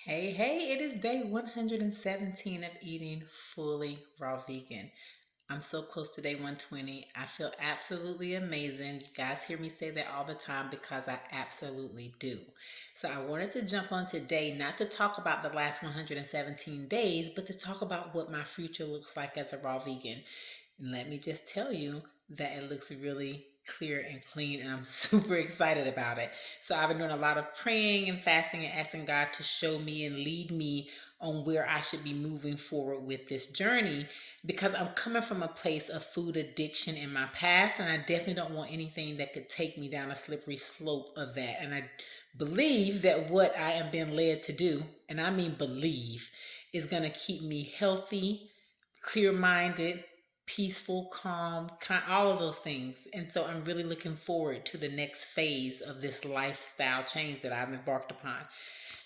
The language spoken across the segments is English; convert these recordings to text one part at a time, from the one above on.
Hey, it is day 117 of eating fully raw vegan. I'm so close to day 120. I feel absolutely amazing. You guys hear me say that all the time because I absolutely do. So I wanted to jump on today not to talk about the last 117 days, but to talk about what my future looks like as a raw vegan. And let me just tell you that it looks really clear and clean, and I'm super excited about it. So I've been doing a lot of praying and fasting and asking God to show me and lead me on where I should be moving forward with this journey, because I'm coming from a place of food addiction in my past, and I definitely don't want anything that could take me down a slippery slope of that. And I believe that what I am being led to do, and I mean believe, is going to keep me healthy, clear minded, peaceful, calm, all of those things. And so I'm really looking forward to the next phase of this lifestyle change that I've embarked upon.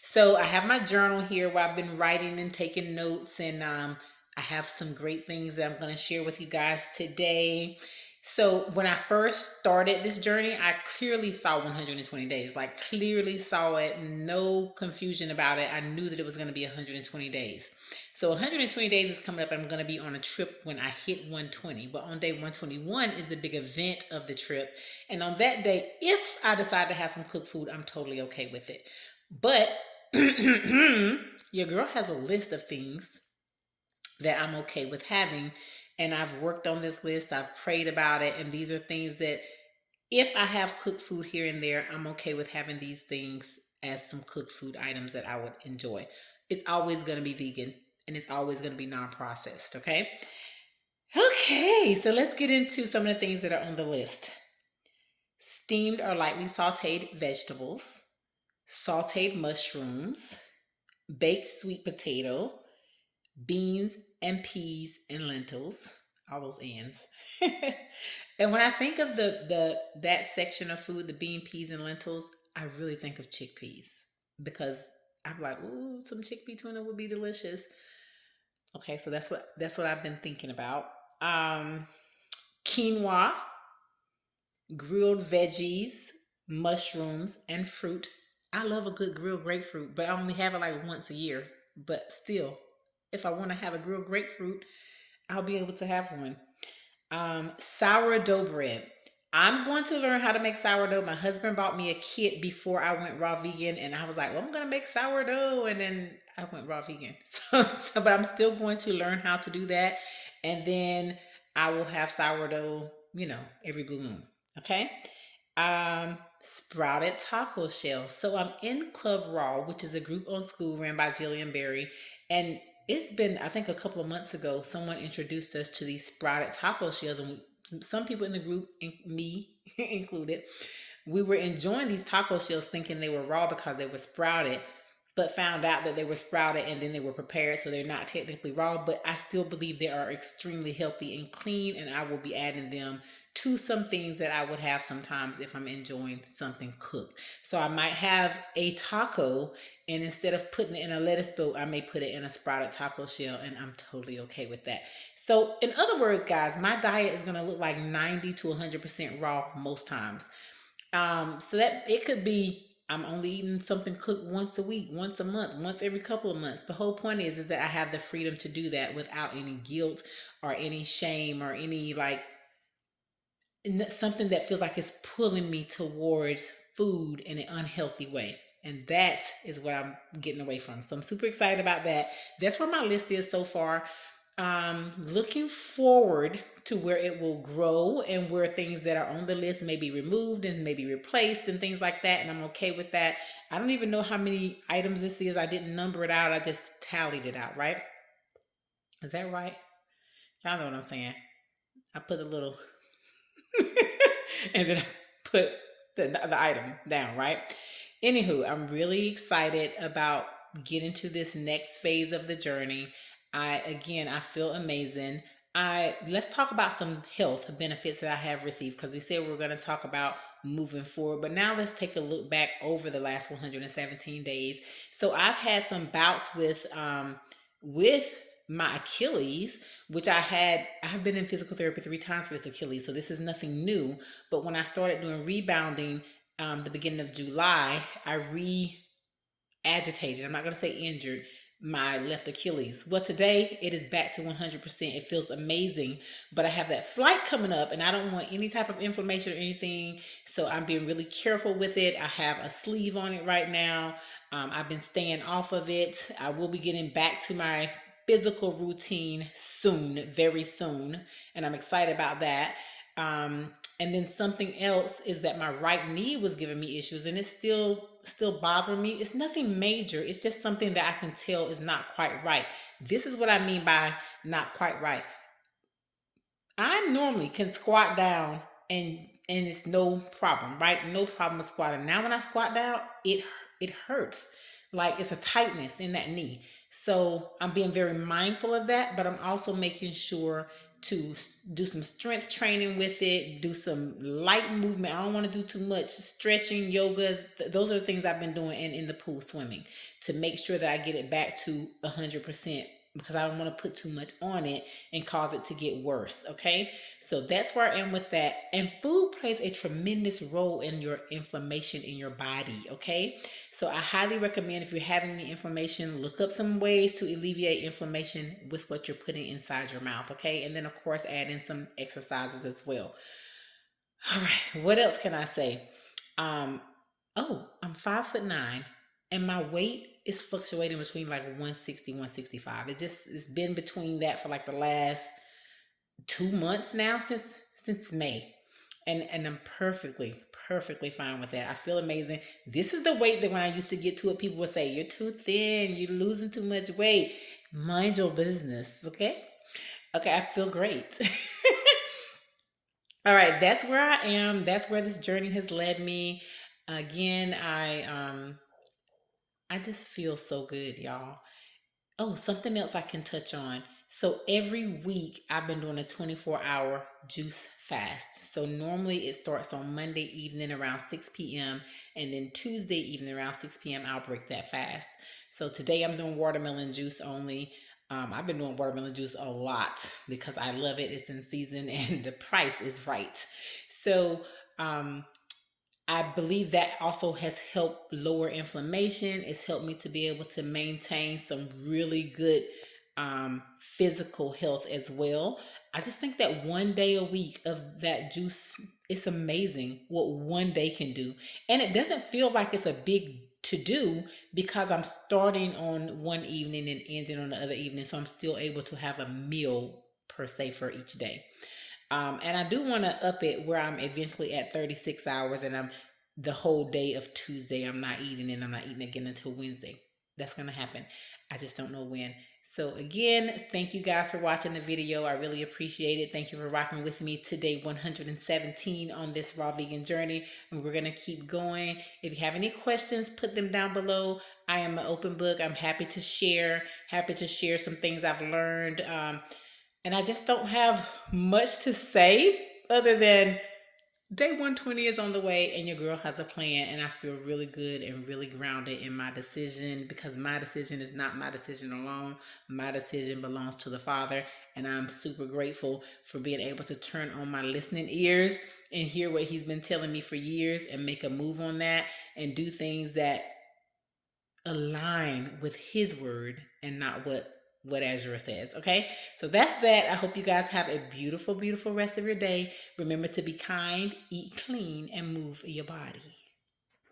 So I have my journal here where I've been writing and taking notes, and I have some great things that I'm going to share with you guys today. So when I first started this journey, I clearly saw 120 days, like clearly saw it, no confusion about it. I knew that it was going to be 120 days. So 120 days is coming up, and I'm going to be on a trip when I hit 120. But on day 121 is the big event of the trip. And on that day, if I decide to have some cooked food, I'm totally okay with it. But your girl has a list of things that I'm okay with having. And I've worked on this list, I've prayed about it. And these are things that if I have cooked food here and there, I'm okay with having these things as some cooked food items that I would enjoy. It's always going to be vegan, and it's always going to be non processed. Okay. Okay. So let's get into some of the things that are on the list: steamed or lightly sauteed vegetables, sauteed mushrooms, baked sweet potato, beans and peas and lentils, all those ands. And when I think of the that section of food, the bean, peas, and lentils, I really think of chickpeas, because I'm like, ooh, some chickpea tuna would be delicious. Okay, so that's what I've been thinking about. Um, Quinoa, grilled veggies, mushrooms, and fruit. I love a good grilled grapefruit, but I only have it like once a year. But still, if I want to have a grilled grapefruit, I'll be able to have one. Sourdough bread. I'm going to learn how to make sourdough. My husband bought me a kit before I went raw vegan, and I was like, well, I'm going to make sourdough. And then I went raw vegan. But I'm still going to learn how to do that. And then I will have sourdough, every blue moon. Okay. Sprouted taco shell. So I'm in Club Raw, which is a group on school ran by Jillian Berry. And it's been, I think, a couple of months ago, someone introduced us to these sprouted taco shells, and some people in the group, me included, we were enjoying these taco shells thinking they were raw because they were sprouted, but found out that they were sprouted and then they were prepared, so they're not technically raw. But I still believe they are extremely healthy and clean, and I will be adding them to some things that I would have sometimes if I'm enjoying something cooked. So I might have a taco, and instead of putting it in a lettuce boat, I may put it in a sprouted taco shell, and I'm totally okay with that. So, in other words, guys, my diet is going to look like 90 to 100% raw most times. So that it could be I'm only eating something cooked once a week, once a month, once every couple of months. The whole point is that I have the freedom to do that without any guilt or any shame or any like something that feels like it's pulling me towards food in an unhealthy way. And that is what I'm getting away from. So I'm super excited about that. That's where my list is so far. Looking forward to where it will grow and where things that are on the list may be removed and maybe replaced and things like that. And I'm okay with that. I don't even know how many items this is. I didn't number it out. I just tallied it out, right? Is that right? Y'all know what I'm saying. I put a little and then I put the item down, right? Anywho, I'm really excited about getting to this next phase of the journey. I feel amazing. I Let's talk about some health benefits that I have received, because we said we are going to talk about moving forward. But now let's take a look back over the last 117 days. So I've had some bouts with my Achilles, which I've been in physical therapy 3 times for this Achilles, so this is nothing new. But when I started doing rebounding, the beginning of July, I agitated. I'm not going to say injured. My left Achilles. Well, today it is back to 100%. It feels amazing, but I have that flight coming up and I don't want any type of inflammation or anything. So I'm being really careful with it. I have a sleeve on it right now. I've been staying off of it. I will be getting back to my physical routine soon, very soon. And I'm excited about that. And then something else is that my right knee was giving me issues and it's still bothering me. It's nothing major. It's just something that I can tell is not quite right. This is what I mean by not quite right. I normally can squat down and it's no problem, right? No problem with squatting. Now when I squat down, it hurts. Like it's a tightness in that knee. So I'm being very mindful of that, but I'm also making sure to do some strength training with it, do some light movement. I don't want to do too much stretching, yoga. Those are the things I've been doing in the pool swimming to make sure that I get it back to 100% because I don't want to put too much on it and cause it to get worse. Okay. So that's where I am with that. And food plays a tremendous role in your inflammation in your body. Okay. So I highly recommend if you're having any inflammation, look up some ways to alleviate inflammation with what you're putting inside your mouth. Okay. And then, of course, add in some exercises as well. All right. What else can I say? Um, I'm 5'9" and my weight is fluctuating between like 160, 165. It's been between that for like the last 2 months now since May. And I'm perfectly fine with that. I feel amazing. This is the weight that when I used to get to it, people would say, you're too thin, you're losing too much weight. Mind your business, okay? Okay, I feel great. All right, that's where I am. That's where this journey has led me. Again, I just feel so good, y'all. Oh, something else I can touch on. So every week I've been doing a 24-hour juice fast. So normally it starts on Monday evening around 6 p.m. and then Tuesday evening around 6 p.m. I'll break that fast. So today I'm doing watermelon juice only. I've been doing watermelon juice a lot because I love it. It's in season and the price is right. So I believe that also has helped lower inflammation. It's helped me to be able to maintain some really good physical health as well. I just think that 1 day a week of that juice, it's amazing what 1 day can do. And it doesn't feel like it's a big to do because I'm starting on one evening and ending on the other evening. So I'm still able to have a meal per se for each day. And I do want to up it where I'm eventually at 36 hours and I'm the whole day of Tuesday. I'm not eating and I'm not eating again until Wednesday. That's going to happen. I just don't know when. So again, thank you guys for watching the video. I really appreciate it. Thank you for rocking with me today, 117 on this raw vegan journey. And we're going to keep going. If you have any questions, put them down below. I am an open book. I'm happy to share some things I've learned. And I just don't have much to say other than day 120 is on the way and your girl has a plan. And I feel really good and really grounded in my decision because my decision is not my decision alone. My decision belongs to the Father. And I'm super grateful for being able to turn on my listening ears and hear what He's been telling me for years and make a move on that and do things that align with His word and not what Azure says. Okay, so that's that. I hope you guys have a beautiful rest of your day. Remember to be kind, eat clean, and move your body.